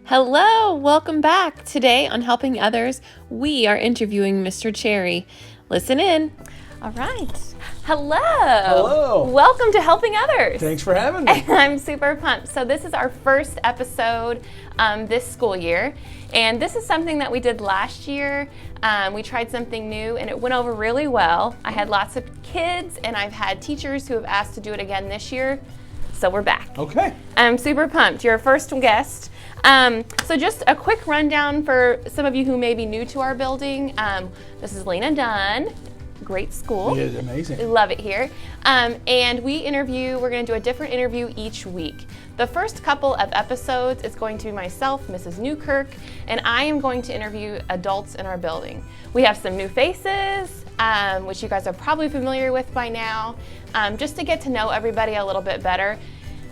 Hello, welcome back. Today on Helping Others, we are interviewing Mr. Cherry. Listen in. All right. Hello. Hello. Welcome to Helping Others. Thanks for having me. I'm super pumped. So this is our first episode this school year, and this is something that we did last year. We tried something new, and it went over really well. I had lots of kids, and I've had teachers who have asked to do it again this year, so we're back. Okay. I'm super pumped. You're our first guest. So just a quick rundown for some of you who may be new to our building. This is Lena Dunn. Great school. It is amazing. We love it here. And we're going to do a different interview each week. The first couple of episodes is going to be myself, Mrs. Newkirk, and I am going to interview adults in our building. We have some new faces, which you guys are probably familiar with by now, just to get to know everybody a little bit better.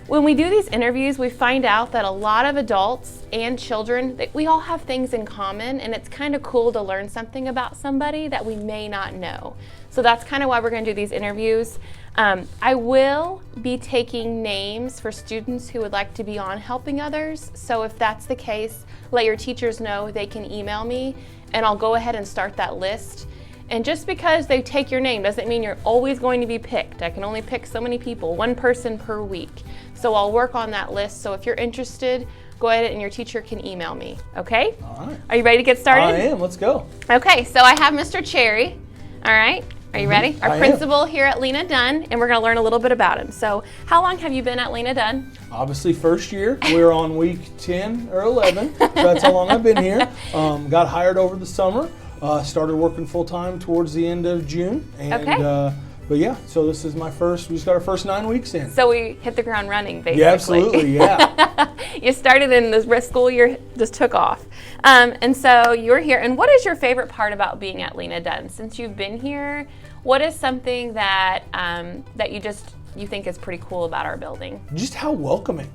When we do these interviews, we find out that a lot of adults and children, we all have things in common, and it's kind of cool to learn something about somebody that we may not know. So that's kind of why we're going to do these interviews. I will be taking names for students who would like to be on Helping Others. So if that's the case, let your teachers know. They can email me, and I'll go ahead and start that list. And just because they take your name doesn't mean you're always going to be picked. I can only pick so many people, one person per week. So I'll work on that list. So if you're interested, go ahead and your teacher can email me, okay? All right. Are you ready to get started? I am. Let's go. Okay, so I have Mr. Cherry. All right, are you ready? Our principal here at Lena Dunn, and we're going to learn a little bit about him. So how long have you been at Lena Dunn? Obviously, first year. We're on week 10 or 11. So that's how long I've been here. Got hired over the summer. Started working full-time towards the end of June. And, okay. But yeah, so this is we just got our first 9 weeks in. So we hit the ground running, basically. Yeah, absolutely, yeah. You started in the school year, just took off. And so you're here. And what is your favorite part about being at Lena Dunn? Since you've been here, what is something that that you think is pretty cool about our building? Just how welcoming.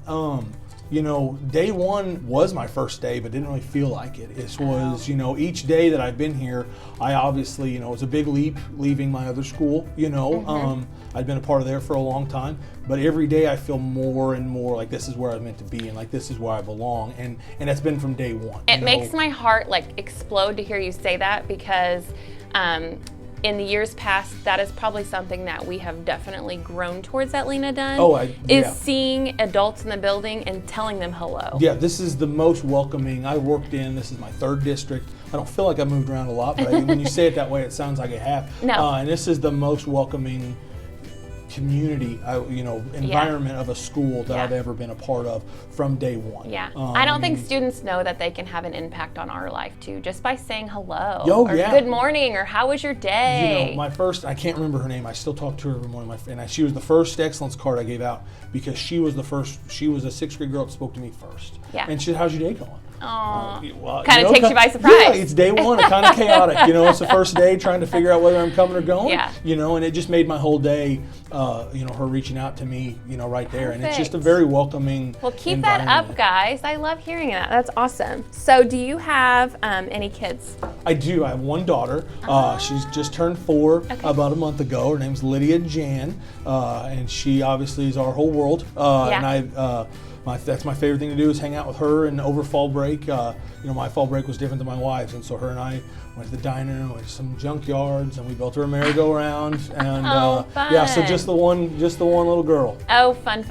You know, day one was my first day, but didn't really feel like it. It was, each day that I've been here, I obviously, it was a big leap leaving my other school, I'd been a part of there for a long time, but every day I feel more and more like this is where I'm meant to be and like this is where I belong, and that's been from day one. It makes my heart explode to hear you say that, because in the years past, that is probably something that we have definitely grown towards at Lena Dunn, seeing adults in the building and telling them hello. Yeah, this is the most welcoming. This is my third district. I don't feel like I moved around a lot, but when you say it that way, it sounds like I have. No. And this is the most welcoming community, environment of a school that I've ever been a part of from day one. Yeah, I don't think students know that they can have an impact on our life too, just by saying hello, or good morning, or how was your day? I can't remember her name. I still talk to her every morning. She was the first excellence card I gave out because she was a 6th grade girl that spoke to me first. Yeah. And she said, "How's your day going?" Kind of takes you by surprise. Yeah, it's day one. It's kind of chaotic. It's the first day trying to figure out whether I'm coming or going. Yeah. And it just made my whole day. Her reaching out to me, right there, Perfect. and it's just a very welcoming. Well, keep that up, guys. I love hearing that. That's awesome. So, do you have any kids? I do. I have one daughter. She's just turned 4 about a month ago. Her name's Lydia Jan, and she obviously is our whole world. And that's my favorite thing to do is hang out with her. And over fall break, my fall break was different than my wife's, and so her and I went to the diner, went to some junkyards, and we built her a merry-go-round. And fun. So just the one little girl. Oh, fun.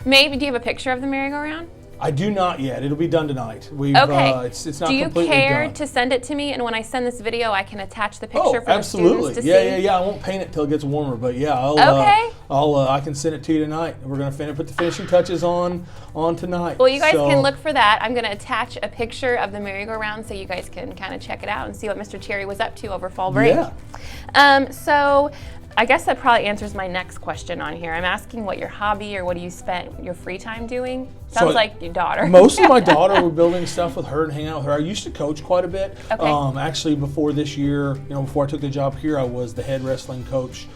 Maybe do you have a picture of the merry-go-round? I do not yet. It'll be done tonight. Okay. It's not do you completely care done. to send it to me? And when I send this video, I can attach the picture for absolutely. the students to see? Yeah. I won't paint it till it gets warmer, but I can send it to you tonight. We're going to put the finishing touches on tonight. Well, you guys can look for that. I'm going to attach a picture of the merry-go-round so you guys can kind of check it out and see what Mr. Cherry was up to over fall break. Yeah. So I guess that probably answers my next question on here. I'm asking what your hobby or what do you spend your free time doing? Sounds like your daughter. Mostly my daughter. We're building stuff with her and hanging out with her. I used to coach quite a bit. Okay. Actually, before this year, before I took the job here, I was the head wrestling coach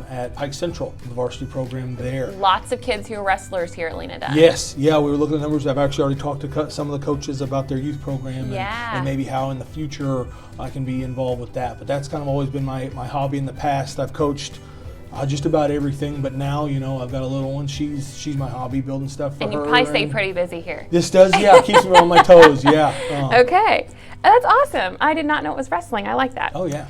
at Pike Central, the varsity program there. Lots of kids who are wrestlers here at Lena Dunn. Yes, we were looking at the numbers. I've actually already talked to some of the coaches about their youth program and maybe how in the future I can be involved with that. But that's kind of always been my hobby in the past. I've coached just about everything. But now, you know, I've got a little one. She's my hobby, building stuff for her. And you probably stay pretty busy here. This does, yeah, keeps me on my toes, yeah. Okay, that's awesome. I did not know it was wrestling. I like that. Oh yeah.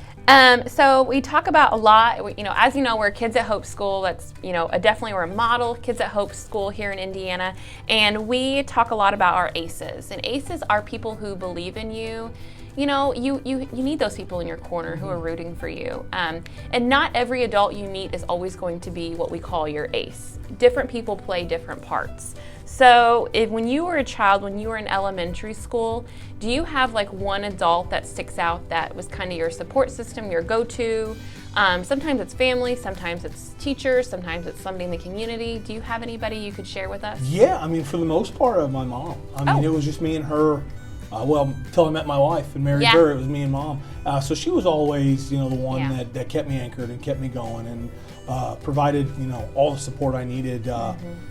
So we talk about a lot, you know, as you know, we're Kids at Hope School. That's, you know, definitely we're a model Kids at Hope School here in Indiana. And we talk a lot about our ACEs. And ACEs are people who believe in you. You know, you need those people in your corner who are rooting for you. And not every adult you meet is always going to be what we call your ACE. Different people play different parts. So when you were a child, when you were in elementary school, do you have like one adult that sticks out that was kind of your support system, your go-to? Sometimes it's family, sometimes it's teachers, sometimes it's somebody in the community. Do you have anybody you could share with us? Yeah, I mean, for the most part, my mom. I mean, it was just me and her. Well, until I met my wife and married her, it was me and Mom. So she was always, you know, the one that kept me anchored and kept me going and provided, you know, all the support I needed.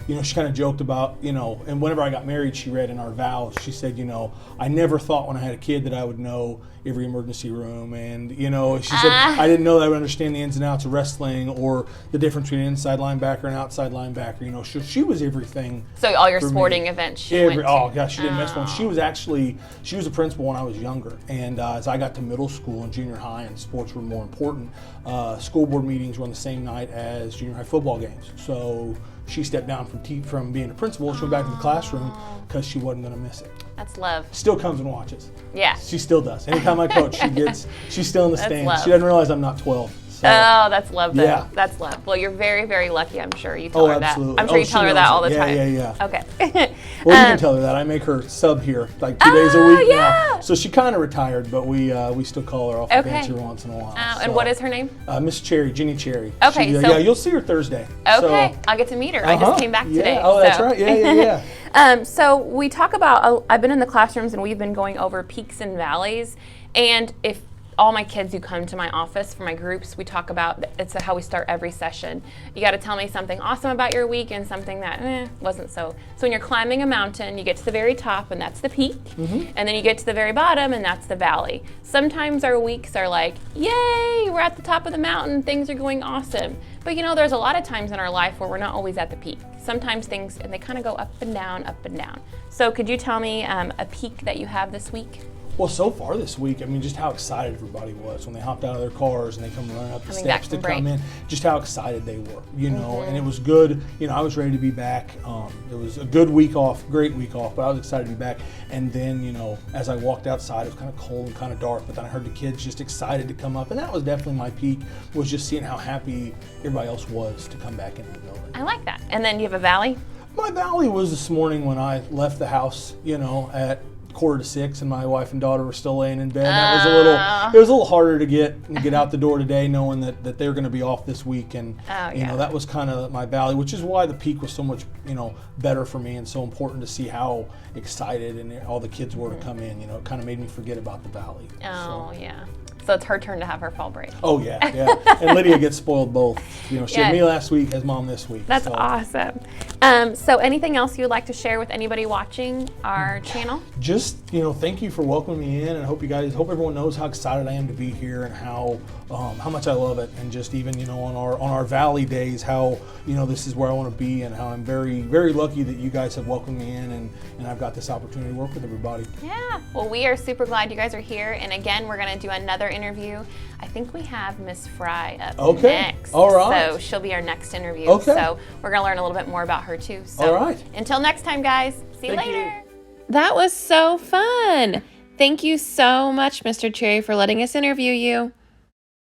You know, she kind of joked about, you know, and whenever I got married, she read in our vows, she said, you know, I never thought when I had a kid that I would know every emergency room. And, you know, she said, I didn't know that I would understand the ins and outs of wrestling or the difference between an inside linebacker and outside linebacker. You know, she was everything. So all your sporting events she went to. Oh, gosh, she didn't miss one. She was a principal when I was younger. And as I got to middle school and junior high and sports were more important, school board meetings were on the same night as junior high football games. So she stepped down from being a principal. She went back to the classroom because she wasn't going to miss it. That's love. Still comes and watches. Yeah. She still does. Anytime I coach, she's still in the stands. Love. She doesn't realize I'm not 12. So. Oh, that's love, though. Yeah. That's love. Well, you're very, very lucky, I'm sure. You tell her absolutely. that. I'm sure you tell her that all the time. Yeah. Okay. Well, you can tell her that. I make her sub here like 2 days a week now. So she kind of retired, but we still call her off the bench every once in a while. And what is her name? Miss Cherry, Jenny Cherry. Okay. Yeah, you'll see her Thursday. Okay. I'll get to meet her. I just came back today. Oh, that's right. Yeah. So we talk about, I've been in the classrooms and we've been going over peaks and valleys. And if all my kids who come to my office for my groups, we talk about, it's how we start every session. You got to tell me something awesome about your week and something that wasn't so. So when you're climbing a mountain, you get to the very top and that's the peak. And then you get to the very bottom and that's the valley. Sometimes our weeks are like, yay, we're at the top of the mountain, things are going awesome. But you know, there's a lot of times in our life where we're not always at the peak. Sometimes things, and they kind of go up and down, up and down. So could you tell me a peak that you have this week? Well, so far this week, I mean, just how excited everybody was when they hopped out of their cars and they come running up the steps to come in. Just how excited they were, you know, and it was good. You know, I was ready to be back. It was a good week off, great week off, but I was excited to be back. And then, you know, as I walked outside, it was kind of cold and kind of dark, but then I heard the kids just excited to come up. And that was definitely my peak, was just seeing how happy everybody else was to come back into the building. I like that. And then you have a valley? My valley was this morning when I left the house, you know, at 5:45, and my wife and daughter were still laying in bed. That was it was a little harder to get out the door today, knowing that they're going to be off this week, and you know, that was kind of my valley, which is why the peak was so much, you know, better for me and so important to see how excited and all the kids were to come in. You know, it kind of made me forget about the valley. Yeah. So it's her turn to have her fall break. Oh yeah. And Lydia gets spoiled both. You know, she had me last week as Mom this week. That's awesome. So anything else you would like to share with anybody watching our channel? Just, you know, thank you for welcoming me in, and hope everyone knows how excited I am to be here and how much I love it, and just even, you know, on our Valley days, how, you know, this is where I want to be, and how I'm very, very lucky that you guys have welcomed me in, and I've got this opportunity to work with everybody. Yeah. Well, we are super glad you guys are here, and again, we're going to do another interview. I think we have Miss Fry up next. All right. So she'll be our next interview. Okay. So we're going to learn a little bit more about her too. So all right. Until next time, guys. See you later. That was so fun. Thank you so much, Mr. Cherry, for letting us interview you.